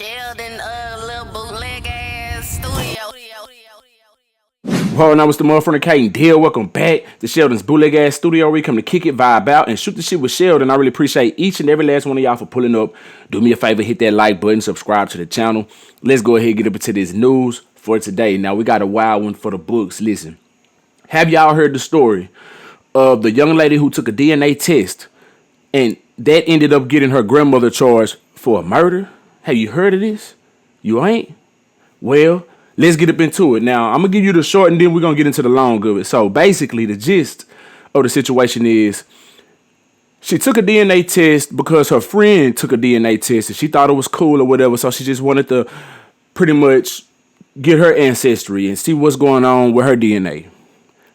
Sheldon, little bootleg ass studio. Well, now it's the motherfucker Kate and Dale. Welcome back to Sheldon's bootleg ass studio where we come to kick it, vibe out, and shoot the shit with Sheldon. I really appreciate each and every last one of y'all for pulling up. Do me a favor, hit that like button, subscribe to the channel. Let's go ahead and get up into this news for today. Now, we got a wild one for the books. Listen, have y'all heard the story of the young lady who took a DNA test and that ended up getting her grandmother charged for a murder? Have you heard of this? You ain't? Well, let's get up into it. Now, I'm going to give you the short and then we're going to get into the long of it. So basically, the gist of the situation is she took a DNA test because her friend took a DNA test and she thought it was cool or whatever. So she just wanted to pretty much get her ancestry and see what's going on with her DNA.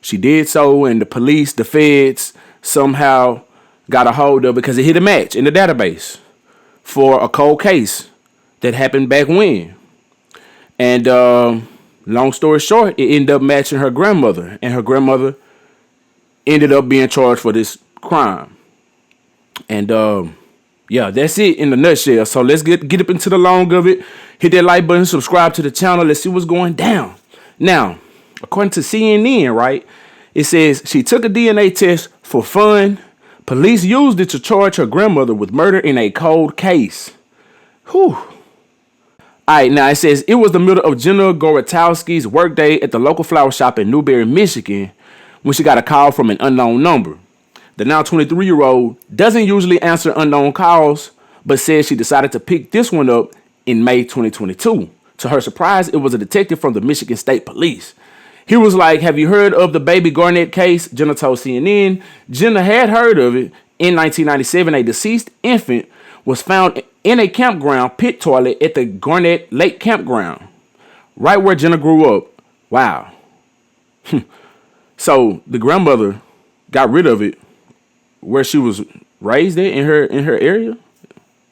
She did so, and the police, the feds, somehow got a hold of it because it hit a match in the database for a cold case that happened back when. And long story short, it ended up matching her grandmother, and her grandmother ended up being charged for this crime. And yeah, that's it in a nutshell. So let's get up into the long of it. Hit that like button, subscribe to the channel. Let's see what's going down. Now, according to CNN, right, it says she took a DNA test for fun. Police used it to charge her grandmother with murder in a cold case. Whew. All right, now it says it was the middle of Jenna Gorotowski's workday at the local flower shop in Newberry, Michigan, when she got a call from an unknown number. The now 23-year-old doesn't usually answer unknown calls, but says she decided to pick this one up in May 2022. To her surprise, it was a detective from the Michigan State Police. He was like, "Have you heard of the baby Garnett case?" Jenna told CNN. Jenna had heard of it. In 1997, a deceased infant was found in a campground pit toilet at the Garnett Lake Campground, right where Jenna grew up. Wow. So the grandmother got rid of it where she was raised in her area.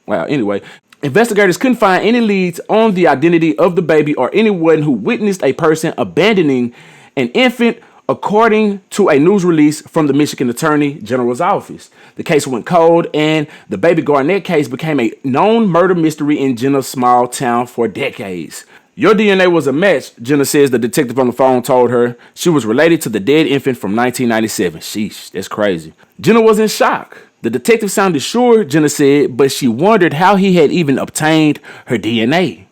Wow. Anyway, investigators couldn't find any leads on the identity of the baby or anyone who witnessed a person abandoning an infant, according to a news release from the Michigan Attorney General's office. The case went cold, and the baby Garnett case became a known murder mystery in Jenna's small town for decades. Your DNA was a match, Jenna says the detective on the phone told her. She was related to the dead infant from 1997. Sheesh, that's crazy. Jenna was in shock. The detective sounded sure, Jenna said, but she wondered how he had even obtained her DNA.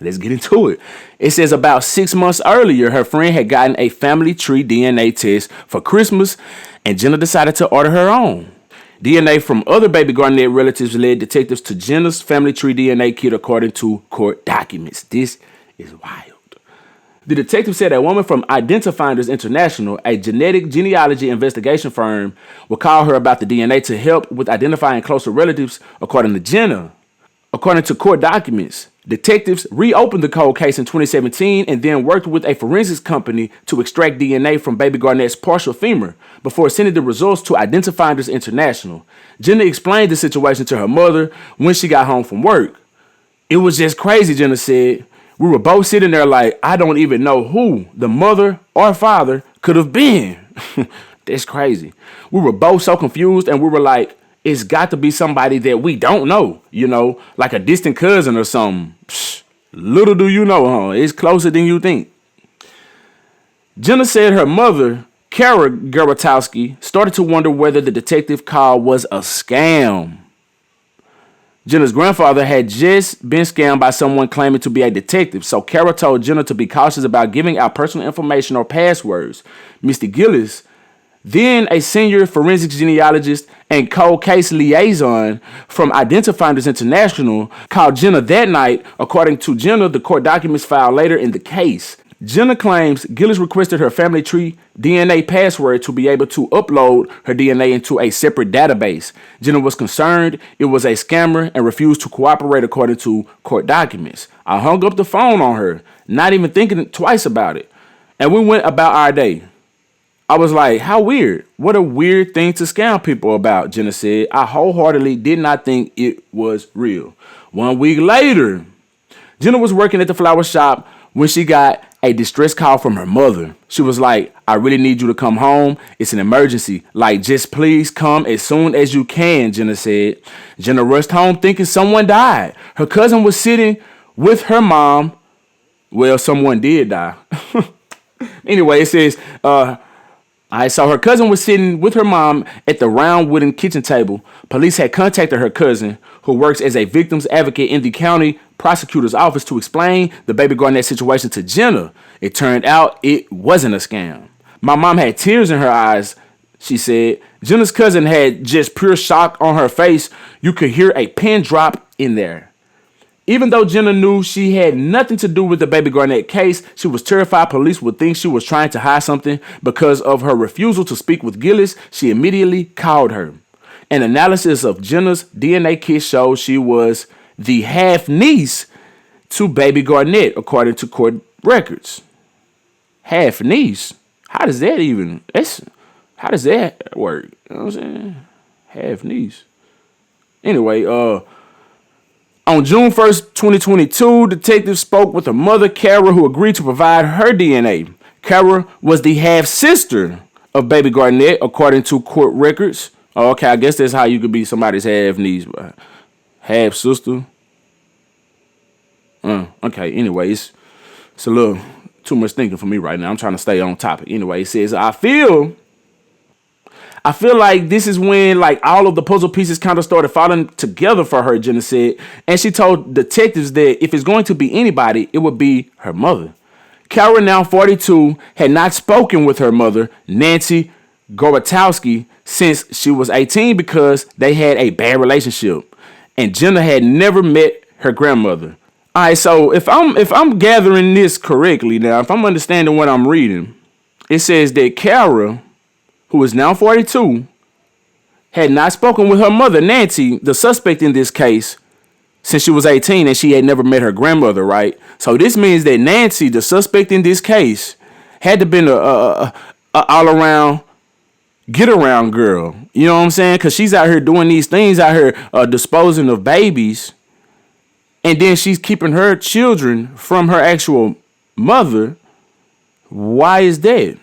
Let's get into it. It says about 6 months earlier, her friend had gotten a family tree DNA test for Christmas, and Jenna decided to order her own. DNA from other baby Garnett relatives led detectives to Jenna's family tree DNA kit, according to court documents. This is wild. The detective said a woman from Identifinders International, a genetic genealogy investigation firm, would call her about the DNA to help with identifying closer relatives, according to Jenna. According to court documents, detectives reopened the cold case in 2017 and then worked with a forensics company to extract DNA from baby Garnett's partial femur before sending the results to Identifinders International. Jenna explained the situation to her mother when she got home from work. "It was just crazy," Jenna said. "We were both sitting there like, I don't even know who the mother or father could have been." That's crazy. "We were both so confused, and we were like, it's got to be somebody that we don't know, like a distant cousin or something." Psh, little do you know, huh? It's closer than you think. Jenna said her mother, Kara Gorotowski, started to wonder whether the detective call was a scam. Jenna's grandfather had just been scammed by someone claiming to be a detective, so Kara told Jenna to be cautious about giving out personal information or passwords. Misty Gillis, then a senior forensics genealogist and cold case liaison from Identifinders International, called Jenna that night. According to Jenna, the court documents filed later in the case. Jenna claims Gillis requested her family tree DNA password to be able to upload her DNA into a separate database. Jenna was concerned it was a scammer and refused to cooperate, according to court documents. "I hung up the phone on her, not even thinking twice about it, and we went about our day. I was like, how weird. What a weird thing to scam people about," Jenna said. "I wholeheartedly did not think it was real." 1 week later, Jenna was working at the flower shop when she got a distress call from her mother. She was like, I really need you to come home. It's an emergency. Like, just please come as soon as you can, Jenna said. Jenna rushed home thinking someone died. Her cousin was sitting with her mom. Well, someone did die. Anyway, it says, I saw her cousin was sitting with her mom at the round wooden kitchen table. Police had contacted her cousin, who works as a victim's advocate in the county prosecutor's office, to explain the baby Garnett situation to Jenna. It turned out it wasn't a scam. My mom had tears in her eyes, she said. Jenna's cousin had just pure shock on her face. You could hear a pin drop in there. Even though Jenna knew she had nothing to do with the baby Garnett case, she was terrified police would think she was trying to hide something. Because of her refusal to speak with Gillis, she immediately called her. An analysis of Jenna's DNA kit showed she was the half-niece to baby Garnett, according to court records. Half-niece? How does that work? You know what I'm saying? Half-niece. Anyway, on June 1st, 2022, detectives spoke with her mother, Kara, who agreed to provide her DNA. Kara was the half-sister of baby Garnett, according to court records. Okay, I guess that's how you could be somebody's half-niece. Half-sister. Okay, anyway, it's a little too much thinking for me right now. I'm trying to stay on topic. Anyway, it says, I feel like this is when like all of the puzzle pieces kind of started falling together for her, Jenna said. And she told detectives that if it's going to be anybody, it would be her mother. Kara, now 42, had not spoken with her mother, Nancy Gorbatowski, since she was 18 because they had a bad relationship. And Jenna had never met her grandmother. All right, so if I'm gathering this correctly now, if I'm understanding what I'm reading, it says that Kara, who is now 42, had not spoken with her mother, Nancy, the suspect in this case, since she was 18, and she had never met her grandmother, right? So this means that Nancy, the suspect in this case, had to been a all-around, get-around girl. You know what I'm saying? Because she's out here doing these things out here, disposing of babies, and then she's keeping her children from her actual mother. Why is that?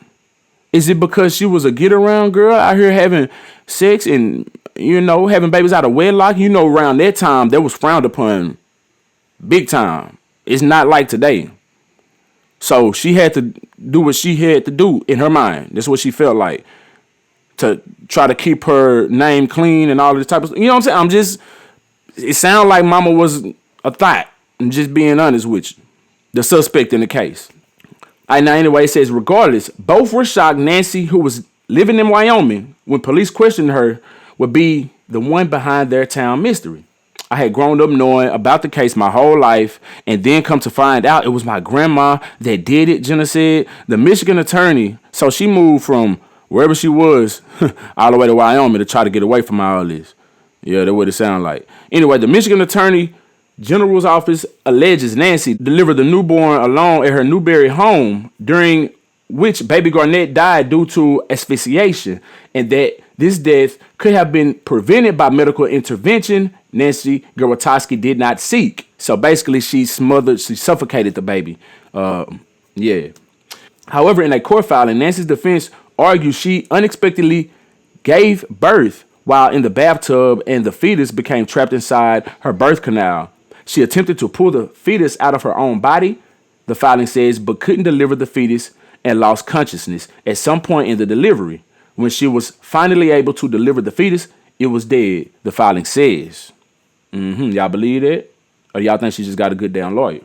Is it because she was a get-around girl out here having sex and, having babies out of wedlock? Around that time, that was frowned upon big time. It's not like today. So she had to do what she had to do in her mind. That's what she felt like. To try to keep her name clean and all this type of stuff. You know what I'm saying? It sounded like mama was a thought. I'm just being honest with you. The suspect in the case. All right, now anyway, it says, regardless, both were shocked Nancy, who was living in Wyoming when police questioned her, would be the one behind their town mystery. I had grown up knowing about the case my whole life, and then come to find out it was my grandma that did it, Jenna said. The Michigan attorney, so she moved from wherever she was all the way to Wyoming to try to get away from all this. Yeah, that's what it sounded like. Anyway, the Michigan attorney General's office alleges Nancy delivered the newborn alone at her Newberry home, during which baby Garnett died due to asphyxiation, and that this death could have been prevented by medical intervention Nancy Gorbatowski did not seek. So basically, she suffocated the baby. Yeah. However, in a court filing, Nancy's defense argued she unexpectedly gave birth while in the bathtub and the fetus became trapped inside her birth canal. She attempted to pull the fetus out of her own body, the filing says, but couldn't deliver the fetus and lost consciousness at some point in the delivery. When she was finally able to deliver the fetus, it was dead, the filing says. Y'all believe that? Or y'all think she just got a good damn lawyer?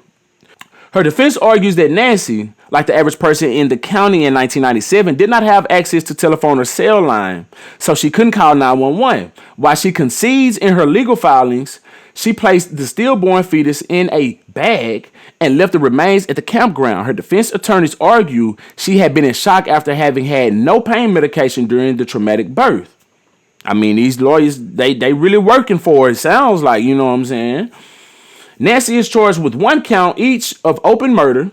Her defense argues that Nancy, like the average person in the county in 1997, did not have access to telephone or cell line, so she couldn't call 911. While she concedes in her legal filings, she placed the stillborn fetus in a bag and left the remains at the campground. Her defense attorneys argue she had been in shock after having had no pain medication during the traumatic birth. I mean, these lawyers, they really working for it, sounds like, you know what I'm saying? Nancy is charged with 1 count each of open murder,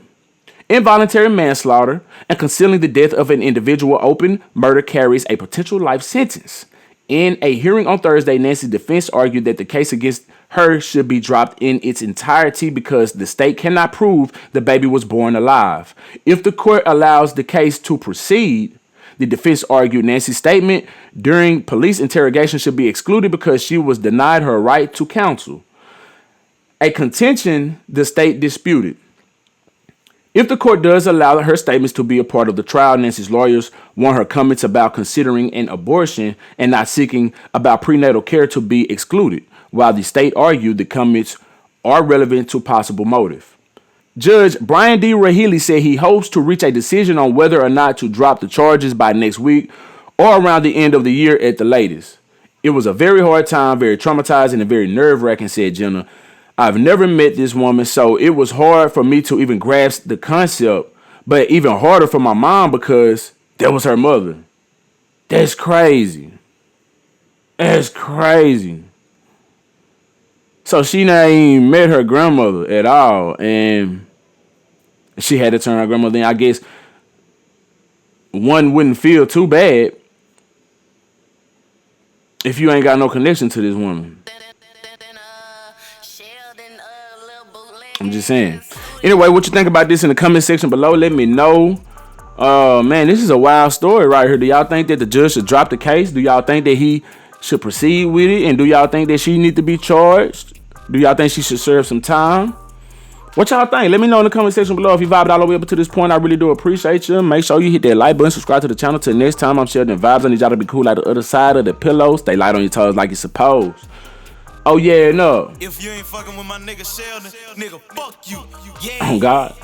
involuntary manslaughter, and concealing the death of an individual. Open murder carries a potential life sentence. In a hearing on Thursday, Nancy's defense argued that the case against her should be dropped in its entirety because the state cannot prove the baby was born alive. If the court allows the case to proceed, the defense argued Nancy's statement during police interrogation should be excluded because she was denied her right to counsel, a contention the state disputed. If the court does allow her statements to be a part of the trial, Nancy's lawyers want her comments about considering an abortion and not seeking about prenatal care to be excluded, while the state argued the comments are relevant to possible motive. Judge Brian D. Rahili said he hopes to reach a decision on whether or not to drop the charges by next week or around the end of the year at the latest. It was a very hard time, very traumatizing, and very nerve-wracking, said Jenna. I've never met this woman, so it was hard for me to even grasp the concept, but even harder for my mom because that was her mother. That's crazy. That's crazy. So she not even met her grandmother at all, and she had to turn her grandmother in. I guess one wouldn't feel too bad if you ain't got no connection to this woman. I'm just saying. Anyway, what you think about this in the comment section below? Let me know. Man, this is a wild story right here. Do y'all think that the judge should drop the case? Do y'all think that he should proceed with it? And do y'all think that she need to be charged? Do y'all think she should serve some time? What y'all think? Let me know in the comment section below. If you vibed all the way up to this point, I really do appreciate you. Make sure you hit that like button, subscribe to the channel. Till next time, I'm SheldonVybez. I need y'all to be cool like the other side of the pillow. Stay light on your toes like you're supposed. Oh yeah, no. If you ain't fucking with my nigga Sheldon, nigga, fuck you. Yeah. Oh God.